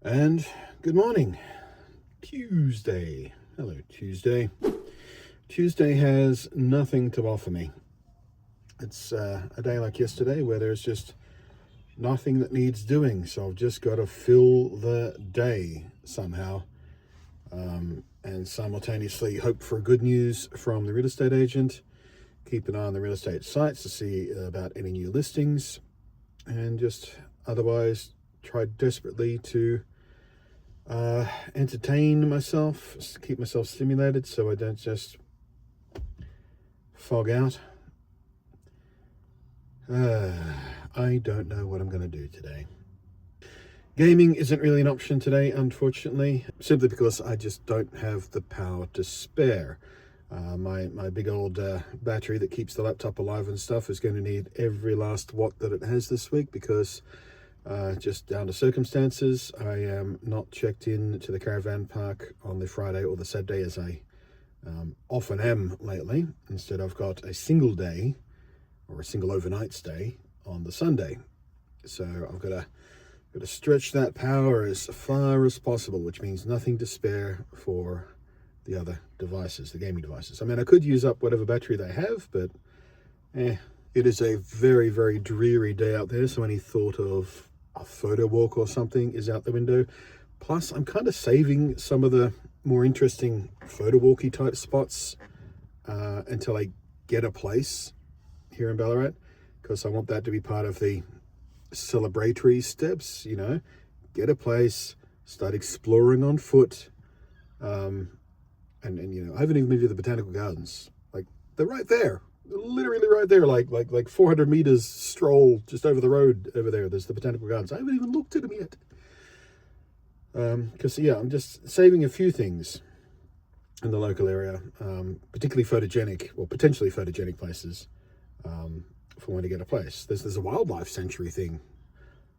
And good morning, Tuesday. Hello, Tuesday. Tuesday has nothing to offer me. It's a day like yesterday where there's just nothing that needs doing. So I've just got to fill the day somehow and simultaneously hope for good news from the real estate agent. Keep an eye on the real estate sites to see about any new listings, and just otherwise try desperately to entertain myself, keep myself stimulated so I don't just fog out. I don't know what I'm going to do today. Gaming isn't really an option today, unfortunately, simply because I just don't have the power to spare. My big old battery that keeps the laptop alive and stuff is going to need every last watt that it has this week, because just down to circumstances, I am not checked in to the caravan park on the Friday or the Saturday as I often am lately. Instead, I've got a single day or a single overnight stay on the Sunday. So I've got to stretch that power as far as possible, which means nothing to spare for the other devices, the gaming devices. I mean, I could use up whatever battery they have, but it is a very, very dreary day out there, so any thought of a photo walk or something is out the window. Plus, I'm kind of saving some of the more interesting photo walky type spots until I get a place here in Ballarat, because I want that to be part of the celebratory steps, get a place, start exploring on foot. And I haven't even been to the botanical gardens. Like, they're right there. Literally right there, like 400 meters stroll just over the road over there. There's the botanical gardens. I haven't even looked at them yet. Because I'm just saving a few things in the local area, particularly photogenic or potentially photogenic places, for when to get a place. There's a wildlife sanctuary thing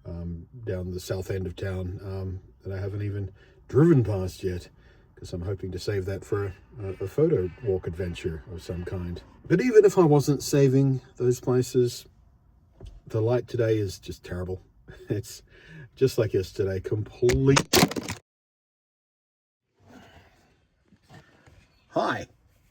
down the south end of town that I haven't even driven past yet, because I'm hoping to save that for a photo walk adventure of some kind. But even if I wasn't saving those places, the light today is just terrible. It's just like yesterday, complete. Hi,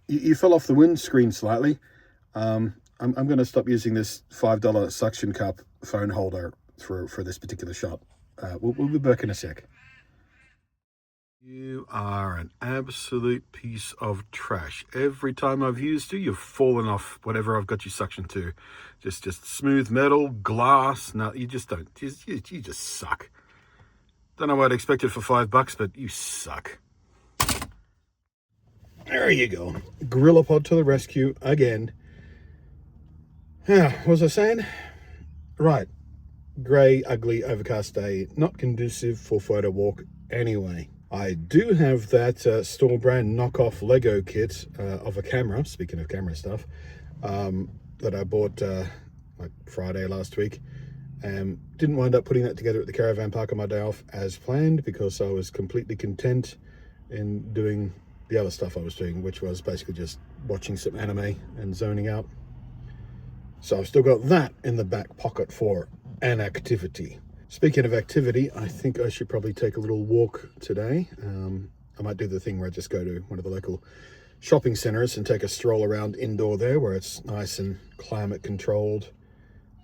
you fell off the windscreen slightly. I'm going to stop using this $5 suction cup phone holder for this particular shot. We'll be back in a sec. You are an absolute piece of trash. Every time I've used you, you've fallen off whatever I've got you suctioned to. Just smooth metal, glass. No, you just don't. You just suck. Don't know what I expected for $5, but you suck. There you go. Gorillapod to the rescue again. What was I saying? Right. Grey, ugly, overcast day. Not conducive for photo walk anyway. I do have that store brand knockoff Lego kit of a camera, speaking of camera stuff, that I bought like Friday last week. Didn't wind up putting that together at the caravan park on my day off as planned, because I was completely content in doing the other stuff I was doing, which was basically just watching some anime and zoning out. So I've still got that in the back pocket for an activity. Speaking of activity, I think I should probably take a little walk today. I might do the thing where I just go to one of the local shopping centres and take a stroll around indoor there, where it's nice and climate controlled,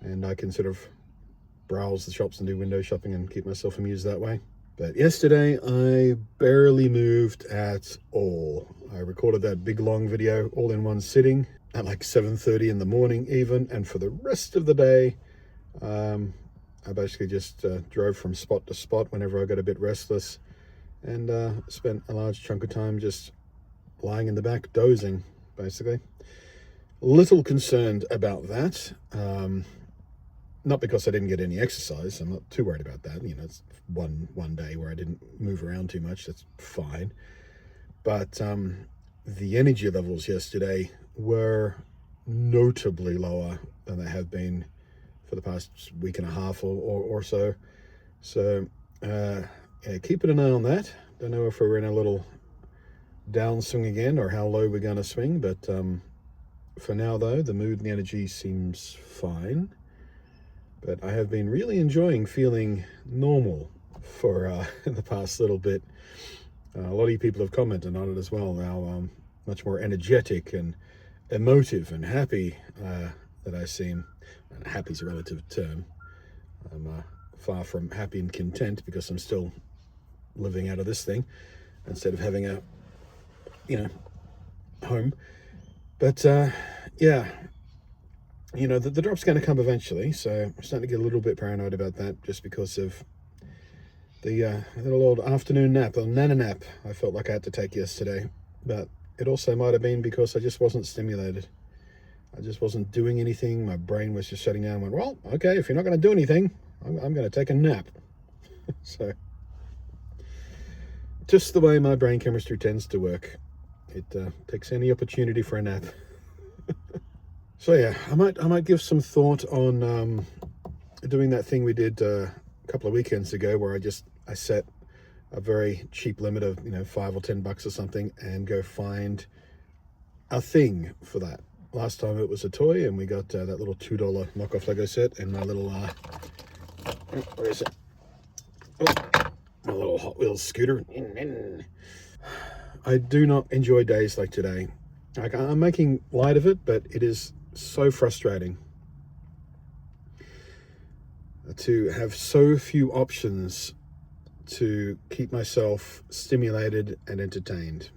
and I can sort of browse the shops and do window shopping and keep myself amused that way. But yesterday I barely moved at all. I recorded that big long video all in one sitting at like 7:30 in the morning even, and for the rest of the day I basically just drove from spot to spot whenever I got a bit restless, and spent a large chunk of time just lying in the back dozing, basically. Little concerned about that. Not because I didn't get any exercise. I'm not too worried about that. It's one day where I didn't move around too much. That's fine. But the energy levels yesterday were notably lower than they have been for the past week and a half or so. So keeping an eye on that. Don't know if we're in a little downswing again or how low we're going to swing, but for now though, the mood and the energy seems fine. But I have been really enjoying feeling normal for in the past little bit. A lot of you people have commented on it as well, how much more energetic and emotive and happy that I seem. And happy's a relative term. I'm far from happy and content because I'm still living out of this thing instead of having a, home. But yeah, the drop's going to come eventually, so I'm starting to get a little bit paranoid about that just because of the little old afternoon nap, or nana nap, I felt like I had to take yesterday. But it also might have been because I just wasn't stimulated. I just wasn't doing anything. My brain was just shutting down and went, well, okay, if you're not going to do anything, I'm going to take a nap. So, just the way my brain chemistry tends to work. It takes any opportunity for a nap. So yeah, I might give some thought on doing that thing we did a couple of weekends ago, where I set a very cheap limit of $5 or $10 or something, and go find a thing for that. Last time it was a toy, and we got that little $2 knockoff Lego set, and my little where is it? Oh, my little Hot Wheels scooter. I do not enjoy days like today. Like, I'm making light of it, but it is so frustrating to have so few options to keep myself stimulated and entertained.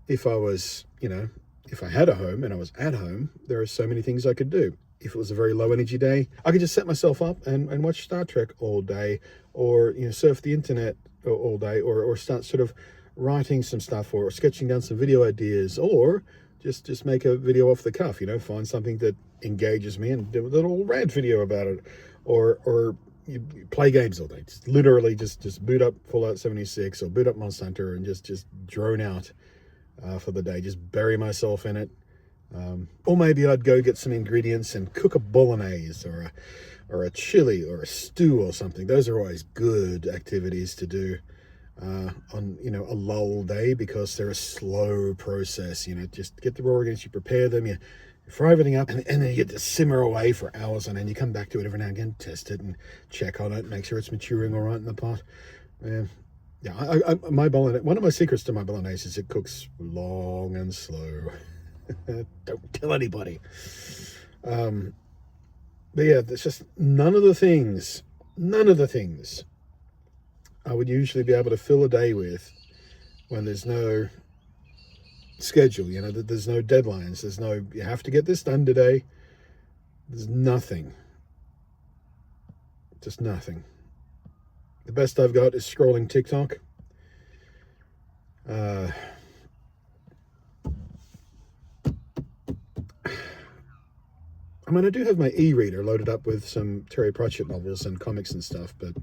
If I was, if I had a home and I was at home, there are so many things I could do. If it was a very low energy day, I could just set myself up and watch Star Trek all day, or surf the internet all day, or start sort of writing some stuff, or sketching down some video ideas, or just make a video off the cuff, find something that engages me and do a little rant video about it, or you play games all day. Just literally just boot up Fallout 76 or boot up Monster Hunter and just drone out for the day, just bury myself in it. Or maybe I'd go get some ingredients and cook a bolognese or a chili or a stew or something. Those are always good activities to do on a lull day, because they're a slow process. Just get the raw ingredients, you prepare them, you fry everything up, and then you get to simmer away for hours on end. You come back to it every now and again, test it and check on it, make sure it's maturing all right in the pot. Yeah, my bolognese, one of my secrets to my bolognese is it cooks long and slow. Don't tell anybody. But yeah, there's just none of the things I would usually be able to fill a day with when there's no schedule, there's no deadlines, there's no, you have to get this done today. There's nothing. Just nothing. The best I've got is scrolling TikTok. I do have my e-reader loaded up with some Terry Pratchett novels and comics and stuff, but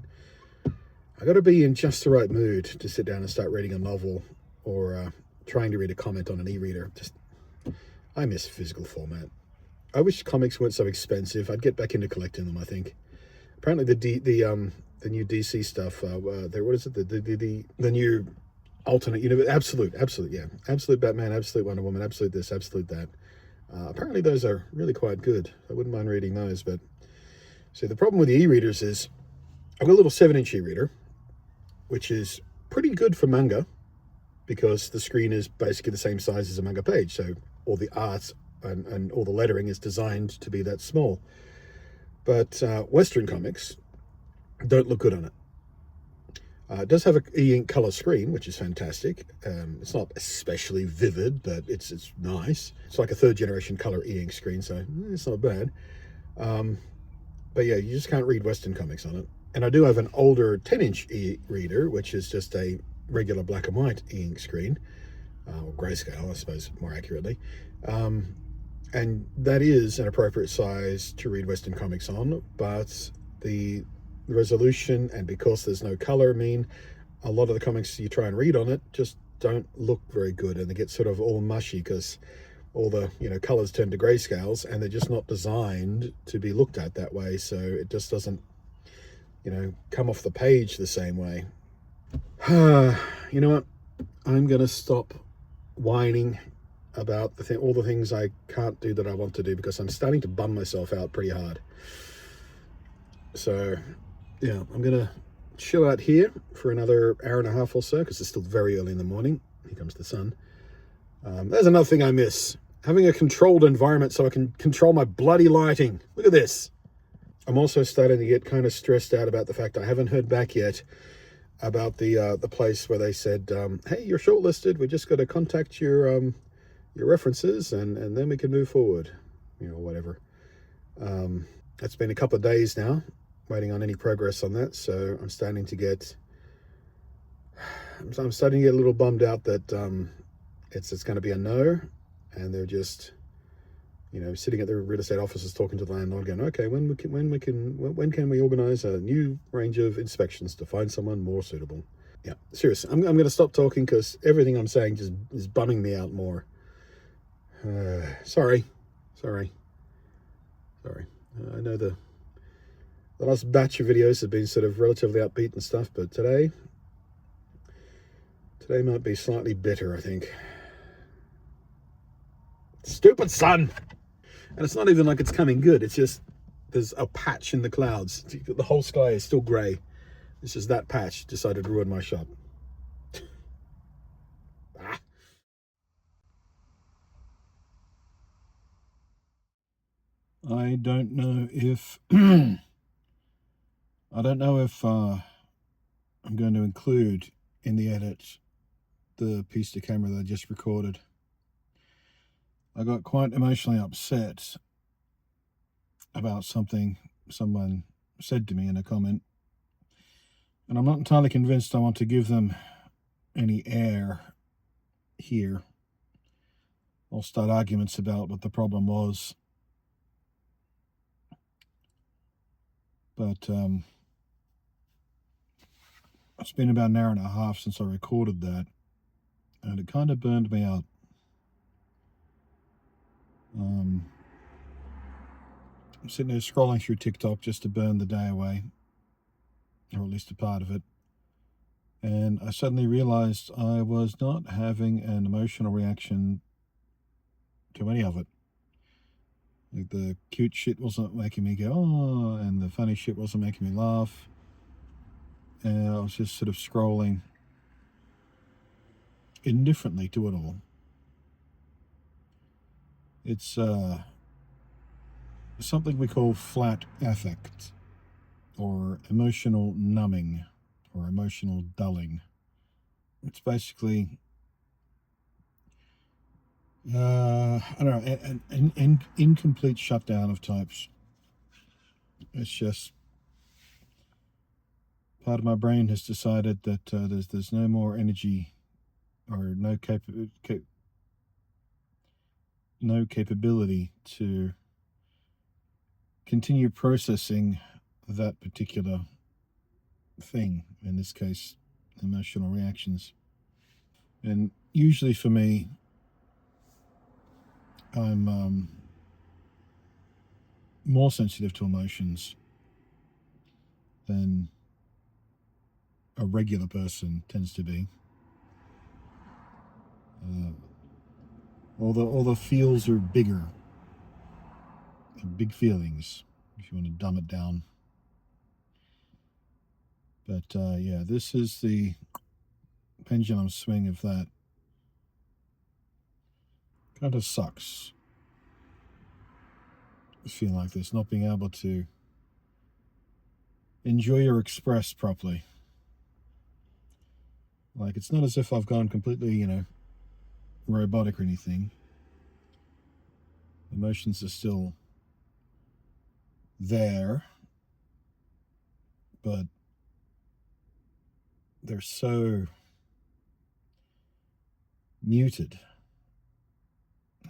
I got to be in just the right mood to sit down and start reading a novel, or trying to read a comment on an e-reader. I miss physical format. I wish comics weren't so expensive. I'd get back into collecting them, I think. Apparently the new DC stuff, what is it? The new alternate universe, absolute, yeah. Absolute Batman, absolute Wonder Woman, absolute this, absolute that. Apparently those are really quite good. I wouldn't mind reading those, but see, the problem with the e-readers is I've got a little 7-inch e-reader, which is pretty good for manga, because the screen is basically the same size as a manga page, so all the art and all the lettering is designed to be that small. But Western comics don't look good on it. It does have an e-ink color screen, which is fantastic. It's not especially vivid, but it's nice. It's like a third generation color e-ink screen, so it's not bad. But yeah, you just can't read Western comics on it. And I do have an older 10-inch e-reader, which is just a regular black and white e-ink screen, or grayscale, I suppose, more accurately. And that is an appropriate size to read Western comics on, but the resolution, and because there's no color, mean a lot of the comics you try and read on it just don't look very good, and they get sort of all mushy because all the colors turn to grayscales, and they're just not designed to be looked at that way, so it just doesn't come off the page the same way. You know what, I'm gonna stop whining about all the things I can't do that I want to do, because I'm starting to bum myself out pretty hard. So yeah, I'm gonna chill out here for another hour and a half or so, because it's still very early in the morning. Here comes the sun. There's another thing I miss. Having a controlled environment so I can control my bloody lighting. Look at this. I'm also starting to get kind of stressed out about the fact I haven't heard back yet about the place where they said, hey, you're shortlisted. We just got to contact your references and then we can move forward. You know, whatever. It's been a couple of days now, waiting on any progress on that. So I'm starting to get a little bummed out that it's going to be a no, and they're just, you know, sitting at the real estate offices talking to the landlord, going, okay, when can we organise a new range of inspections to find someone more suitable? Yeah, seriously, I'm going to stop talking because everything I'm saying just is bumming me out more. Sorry. I know the last batch of videos have been sort of relatively upbeat and stuff, but today might be slightly bitter, I think. Stupid sun! And it's not even like it's coming good. It's just there's a patch in the clouds. The whole sky is still grey. It's just that patch decided to ruin my shot. I don't know if I'm going to include in the edit the piece to camera that I just recorded. I got quite emotionally upset about something someone said to me in a comment, and I'm not entirely convinced I want to give them any air here. I'll start arguments about what the problem was, but it's been about an hour and a half since I recorded that, and it kind of burned me out. I'm sitting there scrolling through TikTok just to burn the day away, or at least a part of it, and I suddenly realized I was not having an emotional reaction to any of it. Like, the cute shit wasn't making me go, oh, and the funny shit wasn't making me laugh. And I was just sort of scrolling indifferently to it all. It's something we call flat affect, or emotional numbing, or emotional dulling. It's basically, I don't know, an incomplete shutdown of types. It's just part of my brain has decided that there's no more energy or no capability to continue processing that particular thing, in this case, emotional reactions. And usually for me, I'm more sensitive to emotions than a regular person tends to be. All the feels are bigger, big feelings, if you want to dumb it down. But yeah, this is the pendulum swing of that. Kind of sucks. I feel like this, not being able to enjoy or express properly. Like, it's not as if I've gone completely, you know, robotic or anything. Emotions are still there, but they're so muted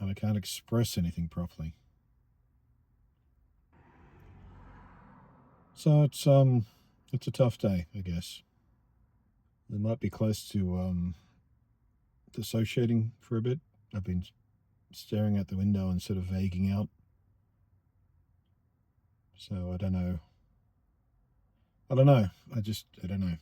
and I can't express anything properly. So it's a tough day, I guess. I might be close to dissociating for a bit. I've been staring out the window and sort of vaguing out. So I don't know. I don't know. I don't know.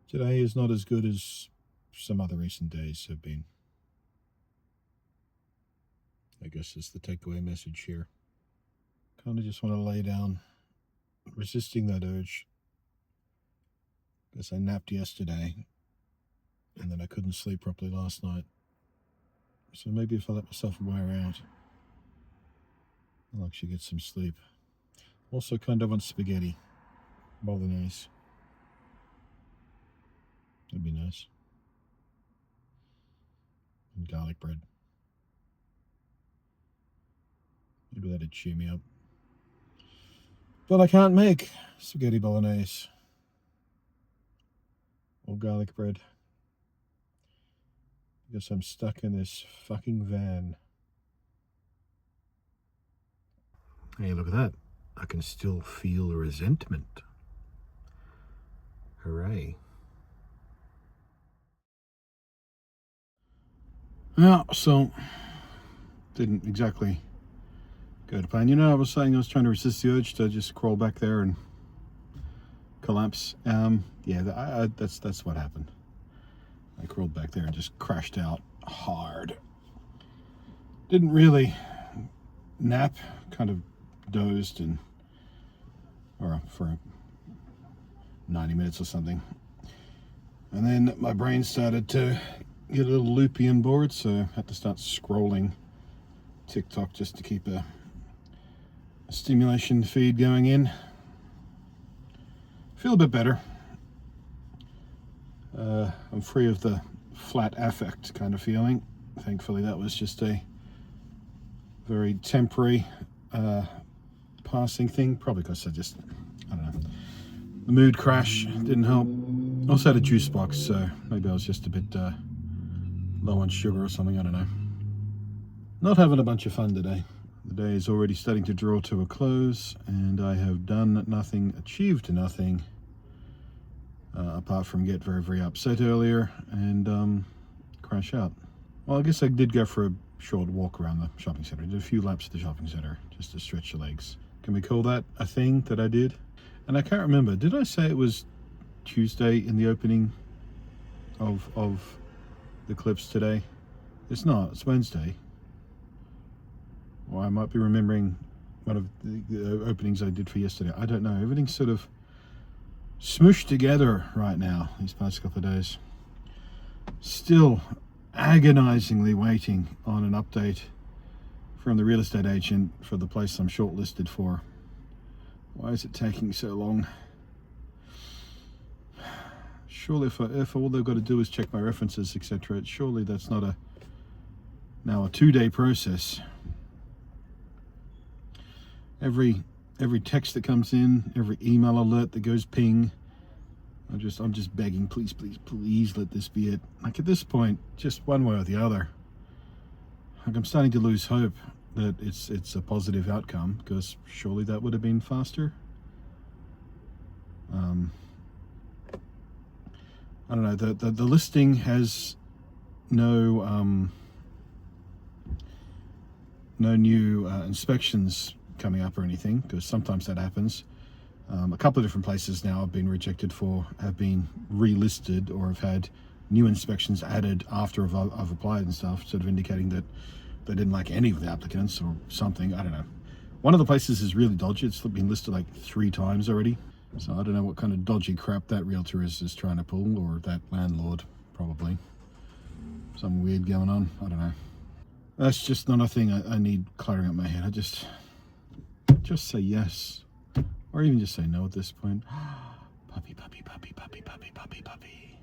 Today is not as good as some other recent days have been. I guess is the takeaway message here. Kind of just want to lay down, resisting that urge. Because I napped yesterday, and then I couldn't sleep properly last night. So maybe if I let myself wear out, I'll actually get some sleep. Also kind of want spaghetti, bolognese. That'd be nice. And garlic bread. Maybe that'd cheer me up. But I can't make spaghetti bolognese or garlic bread. Because I'm stuck in this fucking van. Hey, look at that. I can still feel resentment. Hooray. Yeah, so didn't exactly go to plan. You know, I was saying I was trying to resist the urge to just crawl back there and collapse. Yeah, that's what happened. I crawled back there and just crashed out hard. Didn't really nap, kind of dozed for 90 minutes or something. And then my brain started to get a little loopy and bored, so I had to start scrolling TikTok just to keep a stimulation feed going in. Feel a bit better. I'm free of the flat affect kind of feeling. Thankfully, that was just a very temporary passing thing. Probably because I don't know. The mood crash didn't help. I also had a juice box, so maybe I was just a bit low on sugar or something. I don't know. Not having a bunch of fun today. The day is already starting to draw to a close, and I have done nothing, achieved nothing, apart from get very, very upset earlier and crash out. Well, I guess I did go for a short walk around the shopping center. I did a few laps at the shopping center just to stretch the legs. Can we call that a thing that I did? And I can't remember. Did I say it was Tuesday in the opening of the clips today? It's not. It's Wednesday. Or I might be remembering one of the openings I did for yesterday. I don't know. Everything's sort of smooshed together right now these past couple of days. Still agonizingly waiting on an update from the real estate agent for the place I'm shortlisted for. Why is it taking so long? Surely if all they've got to do is check my references, etc., surely that's not now a 2-day process. Every text that comes in, every email alert that goes ping, I'm just begging, please, please, please let this be it. Like at this point, just one way or the other. Like I'm starting to lose hope that it's a positive outcome, because surely that would have been faster. I don't know. The listing has no new inspections coming up or anything, because sometimes that happens. A couple of different places now have been rejected have been relisted or have had new inspections added after I've applied and stuff, sort of indicating that they didn't like any of the applicants or something. I don't know. One of the places is really dodgy. It's been listed like 3 times already. So I don't know what kind of dodgy crap that realtor is trying to pull, or that landlord, probably. Something weird going on. I don't know. That's just not a thing I need clearing up my head. I just say yes. Or even just say no at this point. Puppy, puppy, puppy, puppy, puppy, puppy, puppy.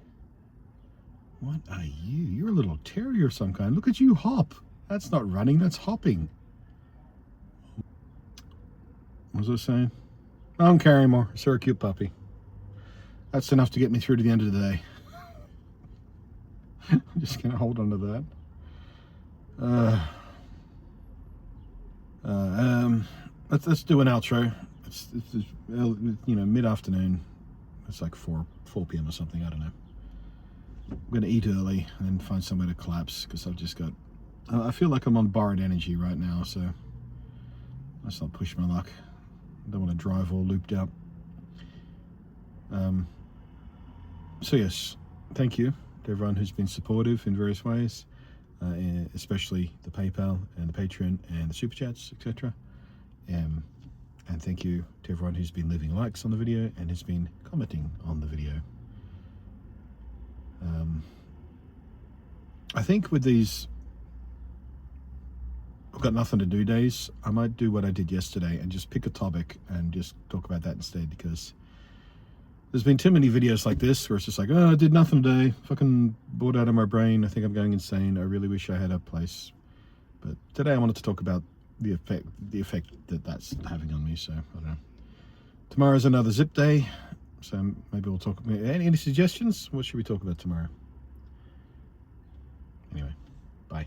What are you? You're a little terrier of some kind. Look at you hop. That's not running, that's hopping. What was I saying? Oh, I'm carrying more. So a cute puppy. That's enough to get me through to the end of the day. I'm just going to hold on to that. Let's do an outro. It's mid-afternoon. It's like 4 p.m. or something. I don't know. I'm going to eat early and then find somewhere to collapse, because I've just got... I feel like I'm on borrowed energy right now, so let's not push my luck. I don't want to drive all looped out. So yes, thank you to everyone who's been supportive in various ways. especially the PayPal and the Patreon and the Super Chats, etc. And thank you to everyone who's been leaving likes on the video and has been commenting on the video. I think with these I've got nothing to do days, I might do what I did yesterday and just pick a topic and just talk about that instead, because there's been too many videos like this where it's just like, oh, I did nothing today, fucking bored out of my brain, I think I'm going insane, I really wish I had a place. But today I wanted to talk about the effect that that's having on me. So I don't know. Tomorrow's another zip day, so maybe we'll talk. Any suggestions? What should we talk about tomorrow? Anyway, bye.